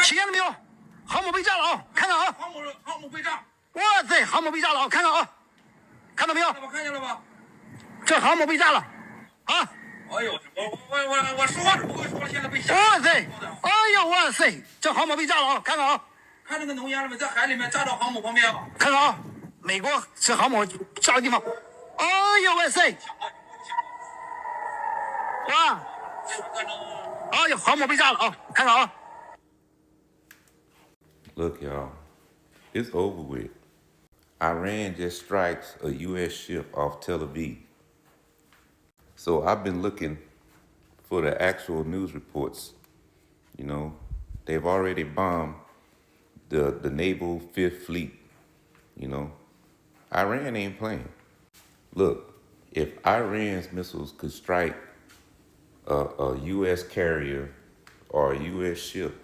起烟了没有？航母被炸了啊！看看啊！航母被炸！哇塞，航母被炸了啊！看看啊！看到没有？看见了吧？这航母被炸了啊！哎呦，我说话都不会说了，现在被吓。哇塞！哎呦哇塞，这航母被炸了啊！看看啊！看那个浓烟了没？在海里面炸到航母旁边啊！看看啊！美国这航母炸的地方。哎呦哇塞！哇！哎呦，航母被炸了啊！看看啊！ Look, y'all, it's over with. Iran just strikes a U.S. ship off Tel Aviv. So I've been looking for the actual news reports. You know, they've already bombed the naval Fifth Fleet. You know, Iran ain't playing. Look, if Iran's missiles could strike a U.S. carrier or a U.S. ship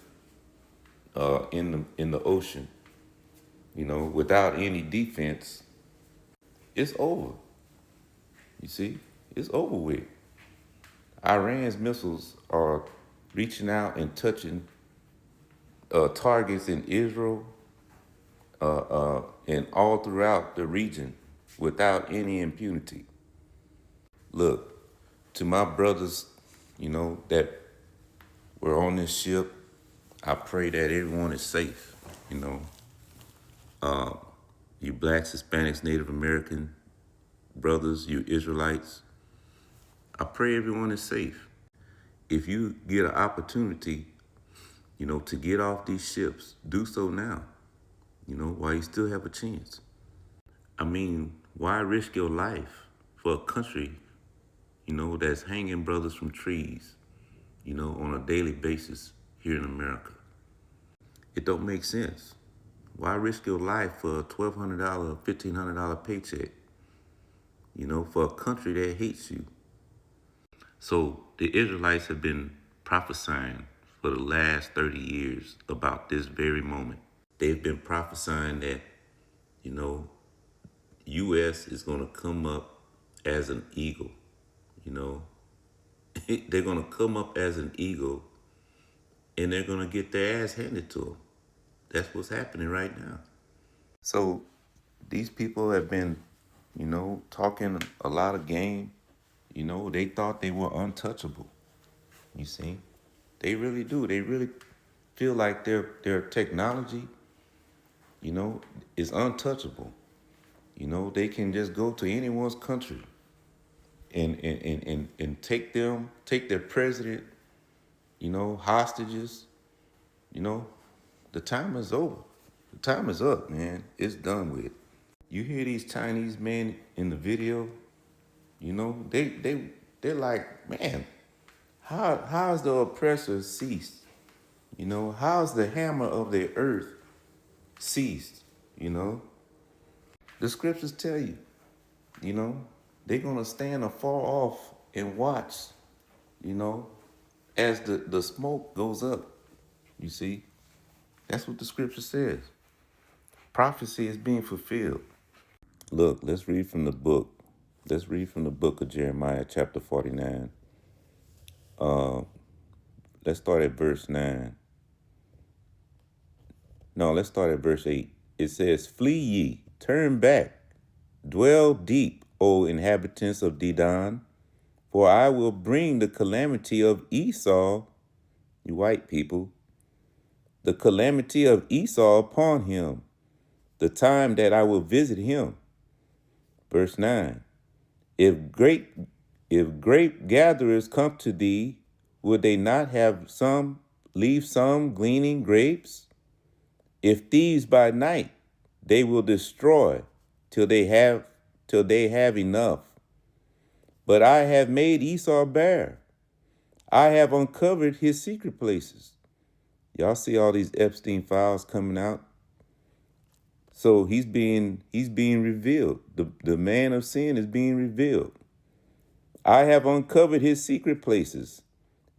in the ocean, you know, without any defense, it's over. You see, it's over with. Iran's missiles are reaching out and touching targets in Israel and all throughout the region without any impunity. Look, to my brothers, you know, that were on this ship, I pray that everyone is safe, you know. You blacks, Hispanics, Native American brothers, you Israelites, I pray everyone is safe. If you get an opportunity, you know, to get off these ships, do so now, you know, while you still have a chance. I mean, why risk your life for a country, you know, that's hanging brothers from trees, you know, on a daily basis here in America? It don't make sense. Why risk your life for a $1,200, $1,500 paycheck, you know, for a country that hates you? So the Israelites have been prophesying for the last 30 years about this very moment. They've been prophesying that, you know, U.S. is going to come up as an eagle, you know. They're going to come up as an eagle and they're going to get their ass handed to them. That's what's happening right now. So these people have been, you know, talking a lot of game. You know, they thought they were untouchable. You see, they really do. They really feel like their technology, you know, is untouchable. You know, they can just go to anyone's country and take their president, you know, hostages. You know, the time is over. The time is up, man. It's done with. You hear these Chinese men in the video, you know, they're like, man, how's the oppressor ceased? You know, how's the hammer of the earth ceased? You know, the scriptures tell you, you know, they're gonna stand afar off and watch, you know, as the smoke goes up. You see, that's what the scripture says. Prophecy is being fulfilled. Look, let's read from the book. Let's read from the book of Jeremiah, chapter 49. Let's start at verse 9. No, let's start at verse 8. It says, "Flee ye, turn back, dwell deep, O inhabitants of Dedan, for I will bring the calamity of Esau," you white people, "the calamity of Esau upon him, the time that I will visit him." Verse 9. If grape gatherers come to thee, would they not leave some gleaning grapes? If thieves by night, they will destroy till they have enough. But I have made Esau bare. I have uncovered his secret places. Y'all see all these Epstein files coming out? So he's being revealed. The man of sin is being revealed. I have uncovered his secret places,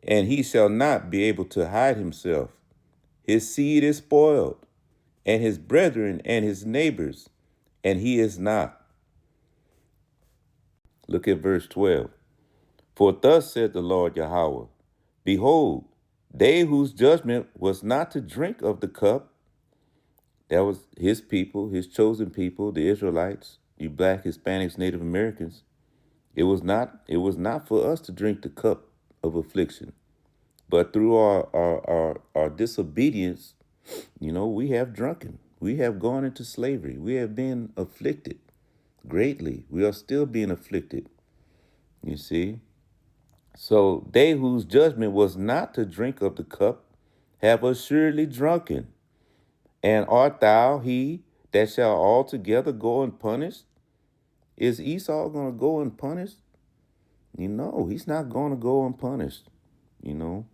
and he shall not be able to hide himself. His seed is spoiled, and his brethren and his neighbors, and he is not. Look at verse 12. For thus said the Lord Yahweh, behold, They whose judgment was not to drink of the cup, that was his people, his chosen people, the Israelites, you black, Hispanics, Native Americans. It was not for us to drink the cup of affliction. But through our disobedience, we have drunken. We have gone into slavery. We have been afflicted greatly. We are still being afflicted, you see. So they whose judgment was not to drink of the cup have assuredly drunken. And art thou he that shall altogether go unpunished? Is Esau going to go unpunished? He's not going to go unpunished. You know,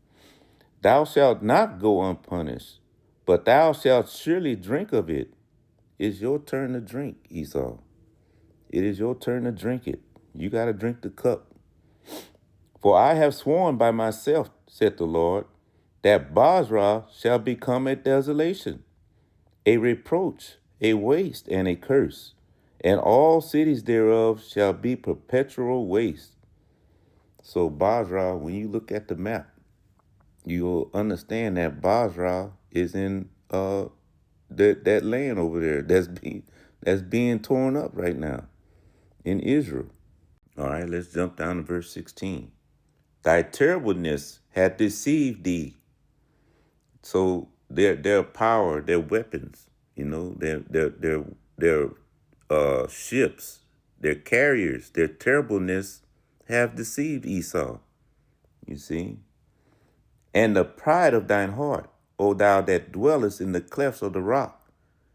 thou shalt not go unpunished, but thou shalt surely drink of it. It's your turn to drink, Esau. It is your turn to drink it. You got to drink the cup. For I have sworn by myself, said the Lord, that Basra shall become a desolation, a reproach, a waste, and a curse, and all cities thereof shall be perpetual waste. So Basra, when you look at the map, you'll understand that Basra is in that land over there that's being torn up right now in Israel. All right, let's jump down to verse 16. Thy terribleness hath deceived thee. So their power, their weapons, their ships, their carriers, their terribleness have deceived Esau. You see? And the pride of thine heart, O thou that dwellest in the clefts of the rock,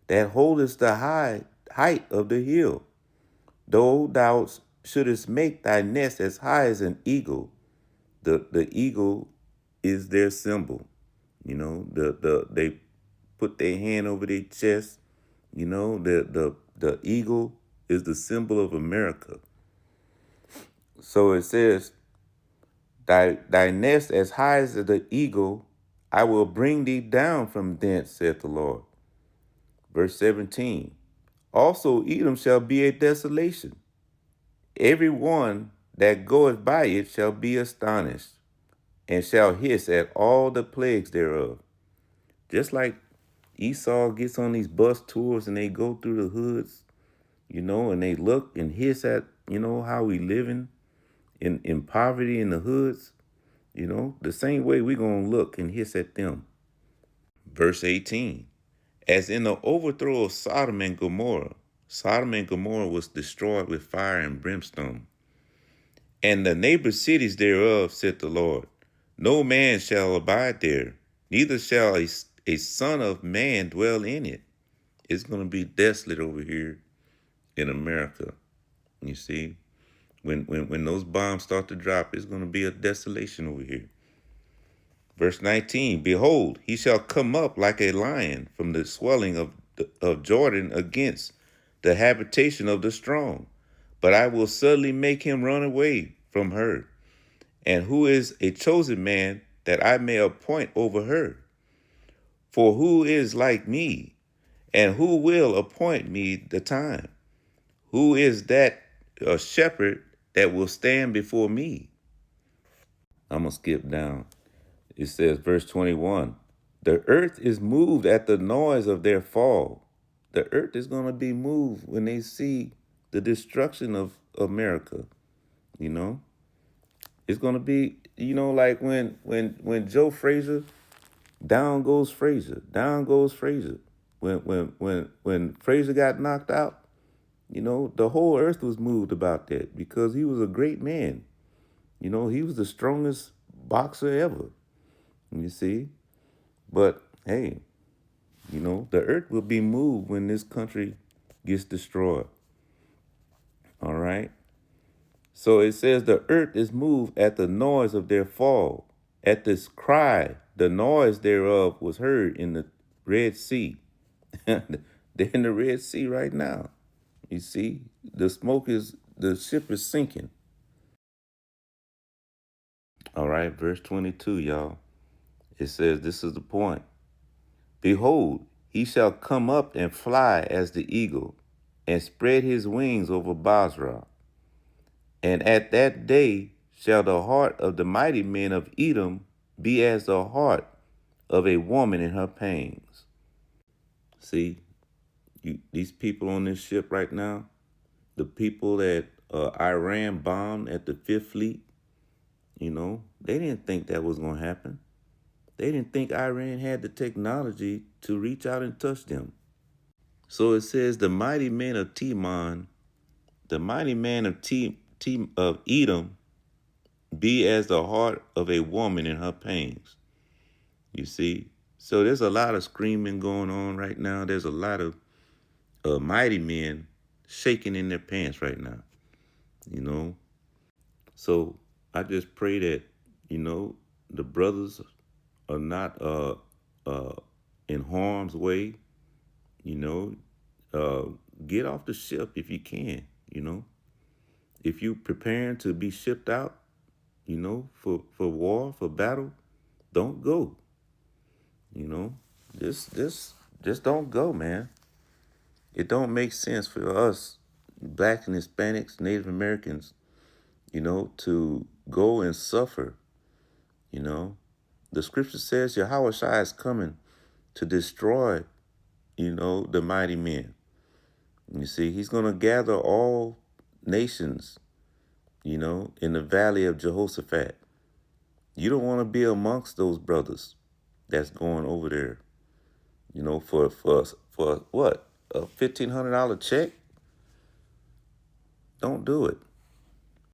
that holdest the height of the hill, though thou shouldest make thy nest as high as an eagle. The eagle is their symbol. They put their hand over their chest. The eagle is the symbol of America. So it says, Thy nest as high as the eagle, I will bring thee down from thence, saith the Lord. Verse 17, also Edom shall be a desolation. Every one that goeth by it shall be astonished, and shall hiss at all the plagues thereof. Just like Esau gets on these bus tours and they go through the hoods, and they look and hiss at, how we living in poverty in the hoods. The same way we're going to look and hiss at them. Verse 18, as in the overthrow of Sodom and Gomorrah was destroyed with fire and brimstone. And the neighbor cities thereof, said the Lord, no man shall abide there, neither shall a son of man dwell in it. It's going to be desolate over here in America. You see? When those bombs start to drop, it's going to be a desolation over here. Verse 19, behold, he shall come up like a lion from the swelling of Jordan against the habitation of the strong. But I will suddenly make him run away from her. And who is a chosen man that I may appoint over her? For who is like me, and who will appoint me the time? Who is that shepherd that will stand before me? I'm going to skip down. It says, verse 21, the earth is moved at the noise of their fall. The earth is going to be moved when they see the destruction of America. It's going to be, like when Joe Frazier, down goes Frazier, down goes Frazier. When Frazier got knocked out, the whole earth was moved about that because he was a great man. He was the strongest boxer ever. You see? But hey, the earth will be moved when this country gets destroyed. All right? So it says the earth is moved at the noise of their fall. At this cry, the noise thereof was heard in the Red Sea. They're in the Red Sea right now. You see? The ship is sinking. All right, verse 22, y'all. It says, this is the point. Behold, he shall come up and fly as the eagle, and spread his wings over Basra. And at that day shall the heart of the mighty men of Edom be as the heart of a woman in her pains. See, these people on this ship right now, the people that Iran bombed at the Fifth Fleet, they didn't think that was going to happen. They didn't think Iran had the technology to reach out and touch them. So it says, the mighty men of Teman, the mighty man of of Edom, be as the heart of a woman in her pains. You see? So there's a lot of screaming going on right now. There's a lot of mighty men shaking in their pants right now. So I just pray that, the brothers are not in harm's way. Get off the ship if you can. If you're preparing to be shipped out, for war, for battle, don't go. Just don't go, man. It don't make sense for us, Blacks and Hispanics, Native Americans, to go and suffer. The scripture says Yahweh Shai is coming to destroy, the mighty men. You see, he's going to gather all nations, in the valley of Jehoshaphat. You don't want to be amongst those brothers that's going over there, for what? A $1,500 check? Don't do it.